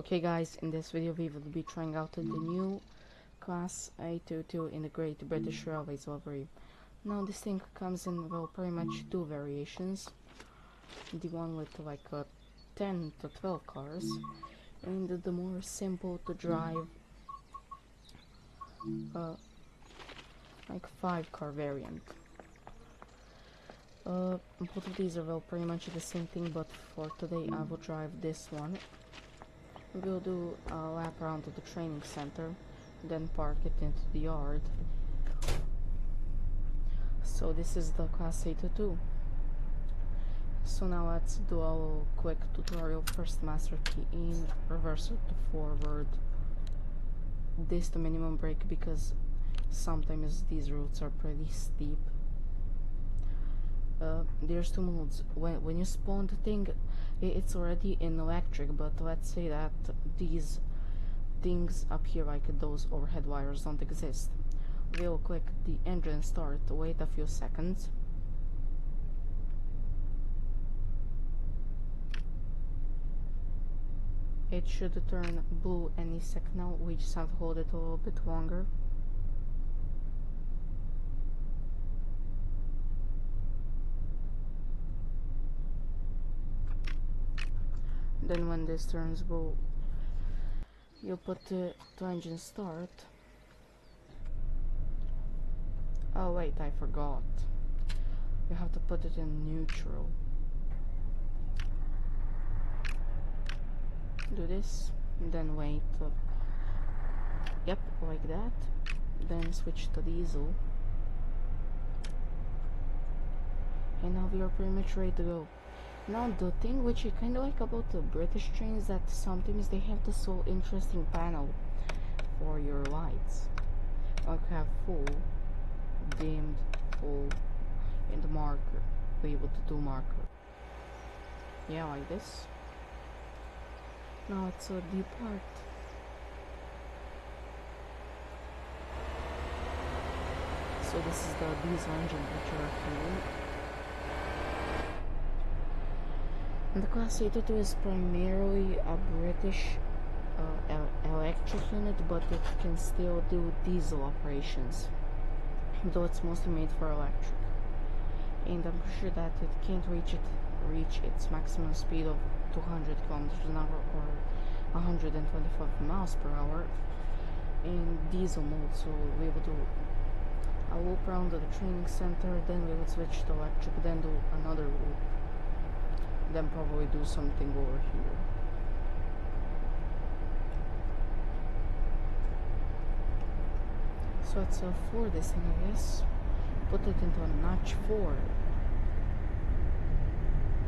Okay guys, in this video we will be trying out the new Class A22 in the Great British Railways livery. Now this thing comes in, well, pretty much two variations. The one with like 10 to 12 cars, and the more simple to drive like 5-car variant. Both of these are well pretty much the same thing, but for today I will drive this one. We'll do a lap around to the training center, then park it into the yard. So this is the Class A22. So now let's do a little quick tutorial. First, master key in, reversal to forward, this to minimum brake because sometimes these routes are pretty steep. There's two modes. When you spawn the thing, it's already in electric, but let's say that these things up here, like those overhead wires, don't exist. We'll click the engine start, wait a few seconds. It should turn blue any second now. We just have to hold it a little bit longer. Then when this turns blue, you put the engine start. Oh wait, I forgot. You have to put it in neutral. Do this, then wait. Yep, like that. Then switch to diesel. And now we are pretty much ready to go. Now the thing which I kind of like about the British trains, that sometimes they have this so interesting panel for your lights. Like have full, dimmed, full, and marker. Be able to do marker. Yeah, like this. Now it's a deep part. So this is the diesel engine which are fueling. And the Class A22 is primarily a British electric unit, but it can still do diesel operations, though it's mostly made for electric. And I'm sure that it can't reach its maximum speed of 200 kilometers an hour or 125 miles per hour in diesel mode. So we will do a loop around the training center, then we will switch to electric, then do another loop, then probably do something over here. So let's floor this thing, I guess. Put it into a notch 4.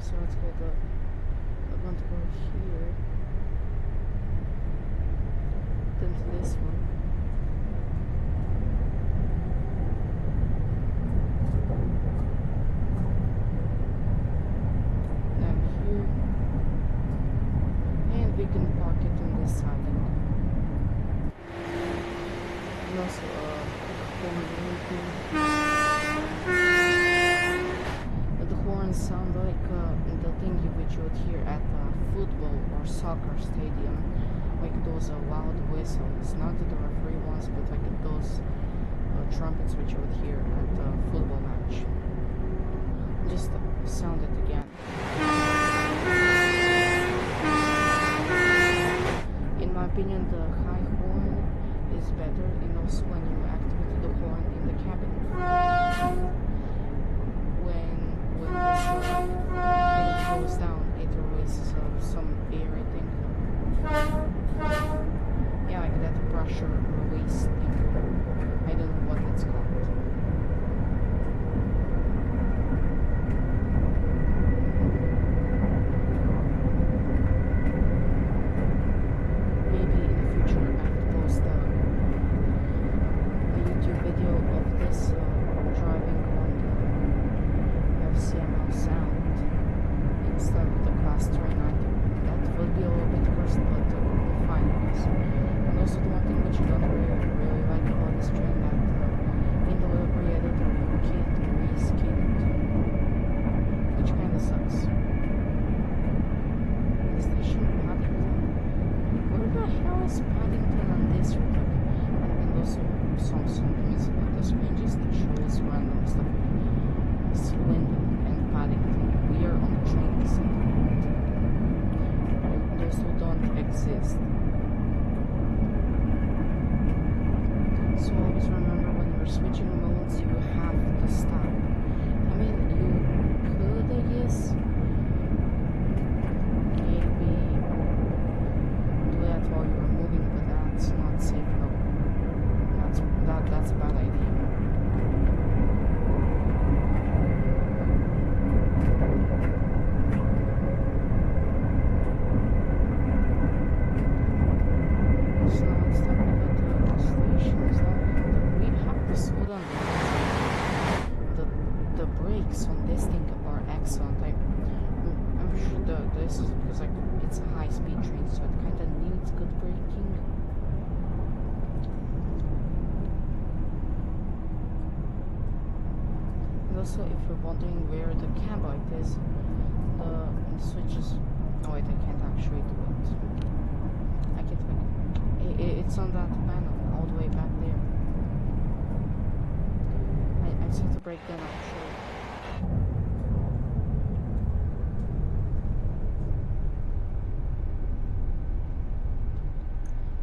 So let's go to, I'm going to go here, then to this one. We can park it on this side. And also, the horns sound like the thing which you would hear at a football or soccer stadium, like those loud whistles, not the referee ones, but like those trumpets which you would hear at a football match. Just sound it again. In my opinion, the high horn is better, and also when you activate the horn in the cabin. When it goes down, it releases some air, I think. Yeah, like that pressure release thing. I don't know what it's called. Sound instead of the Class 390. That would be a little bit exist. So always remember when you're switching modes, you have to stop. I mean, you could, I guess, maybe do that while you're moving, but that's not safe. No, that's a bad idea. So it's time to go to the stations now. We have to slow down the brakes on this thing are excellent. I'm pretty sure this is because like it's a high-speed train, so it kind of needs good braking. And also, if you're wondering where the cab light is, the switches. Oh wait, I can't actually do it. I can't. It's on that panel all the way back there. I just have to break them actually.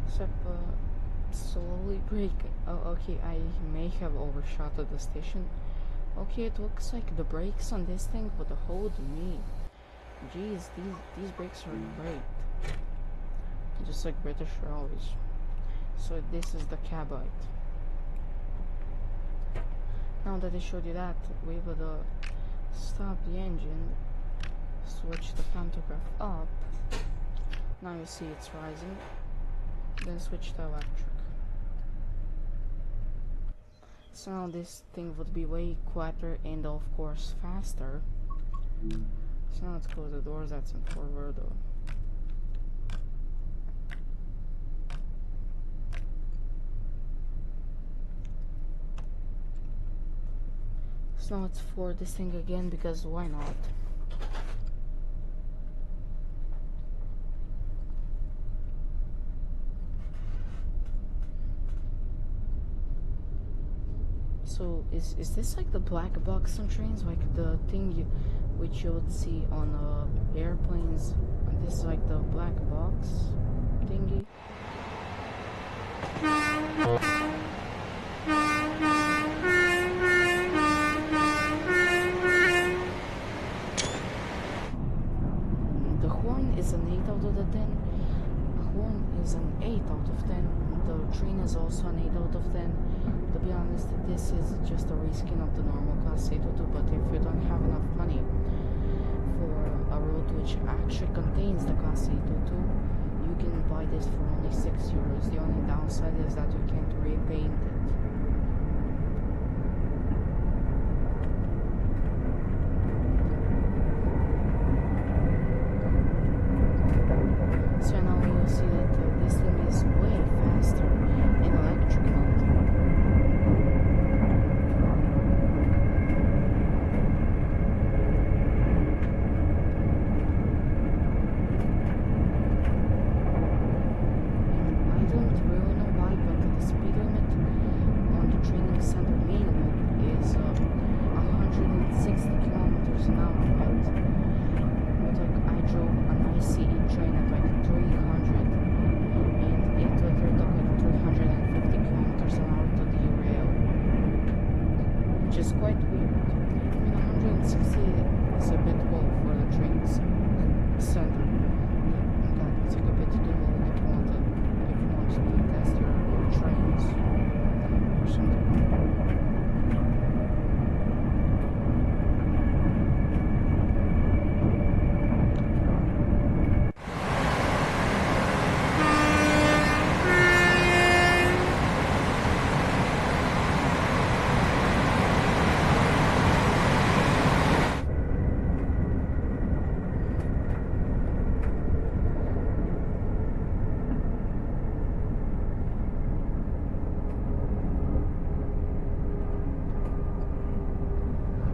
Except slowly brake. Oh, okay, I may have overshot at the station. Okay, it looks like the brakes on this thing would hold me. Jeez, these brakes are great. Just like British Railways. So this is the cab light. Now that I showed you that, we would stop the engine, switch the pantograph up. Now you see it's rising. Then switch to electric. So now this thing would be way quieter and of course faster. So now let's close the doors. That's in forward though. So now let's floor this thing again because why not? So is this like the black box on trains, like the thing which you would see on airplanes? And this is like the black box thingy. The horn is an 8 out of the 10. A horn is an 8 out of 10. The train is also an 8 out of 10. To be honest, this is just a reskin of the normal Class 802, but if you don't have enough money for a road which actually contains the Class 802, you can buy this for only €6. The only downside is that you can't repaint it. So now you'll see that this thing is way faster in electric mode.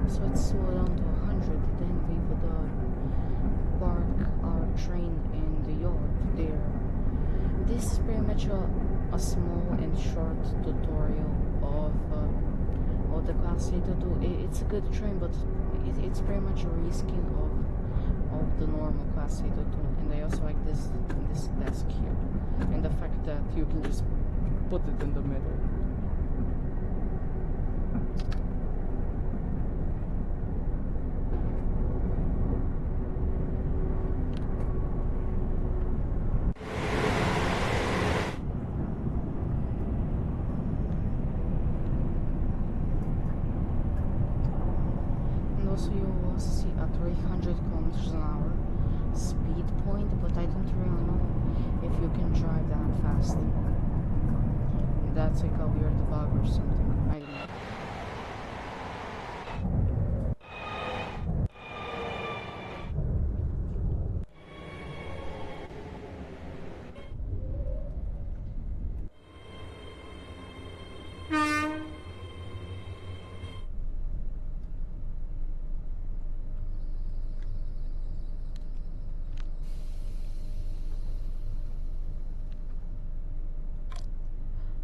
So let's slow down to 100, then we would park our train in the yard there. This is pretty much a small and short tutorial of the Class 802. It's a good train, but it's pretty much a reskin of the normal Class 802. And I also like this desk here. you can just put it in the middle. And also you will also see a 300 kilometers an hour speed point, but I don't really know if you can drive that fast. That's like a weird bug or something, I don't know.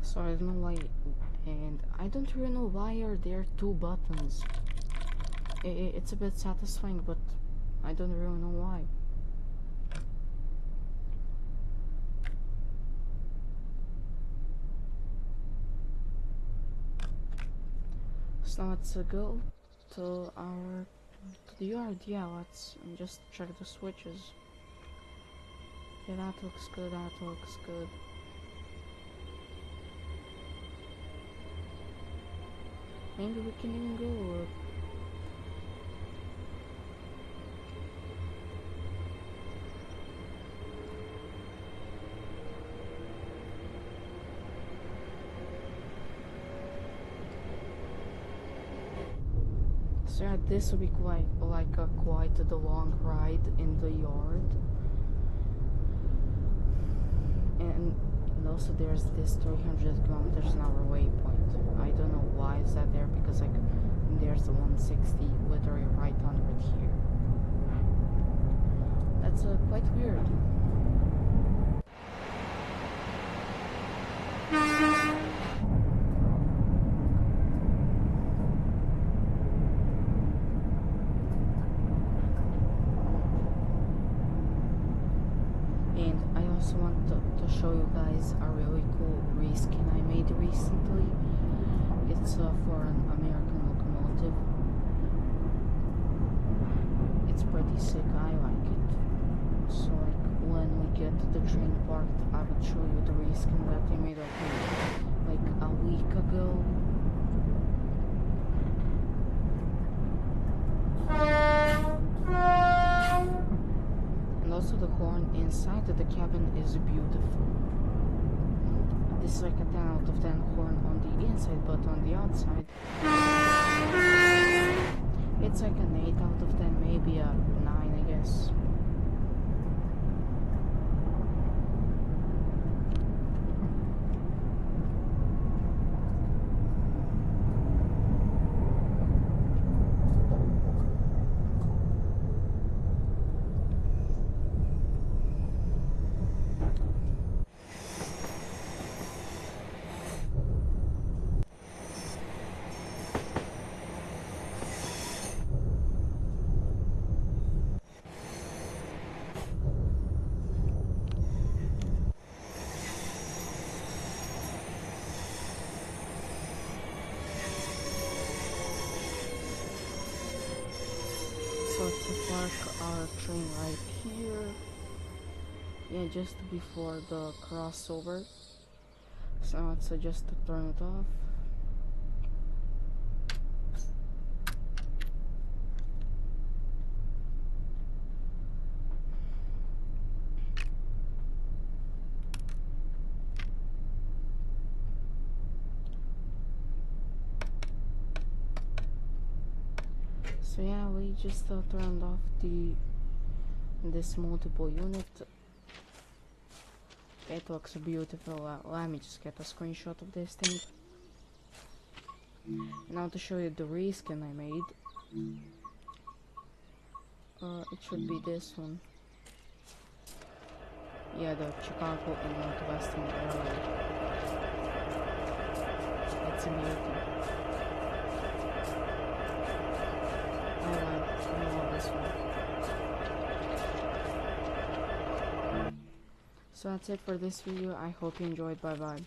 So I don't know why, and I don't really know why are there two buttons. It's a bit satisfying, but I don't really know why. So let's go to the yard. Yeah, let's just check the switches. Yeah, that looks good, that looks good. Maybe we can even go. So yeah, this will be quite the long ride in the yard. And also there's this 300 kilometers an hour waypoint. I don't know why is that there, because like there's the 160 literally right under it here. That's quite weird. And I also want to show you guys a really cool reskin I made recently. It's for an American locomotive. It's pretty sick, I like it. So like when we get to the train part, I would show you the reskin that I made like a week ago. And also the horn inside of the cabin is beautiful. This is like a 10 out of 10 horn on the inside, but on the outside it's like an 8 out of 10, maybe a 9, I guess. So to park our train right here, yeah, just before the crossover. So let's just to turn it off. So yeah, we just turned off this multiple unit. It looks beautiful. Let me just get a screenshot of this thing. Now to show you the reskin I made. It should be this one. Yeah, the Chicago and Northwestern Railroad. It's a beauty. I love this one. So that's it for this video. I hope you enjoyed. Bye bye.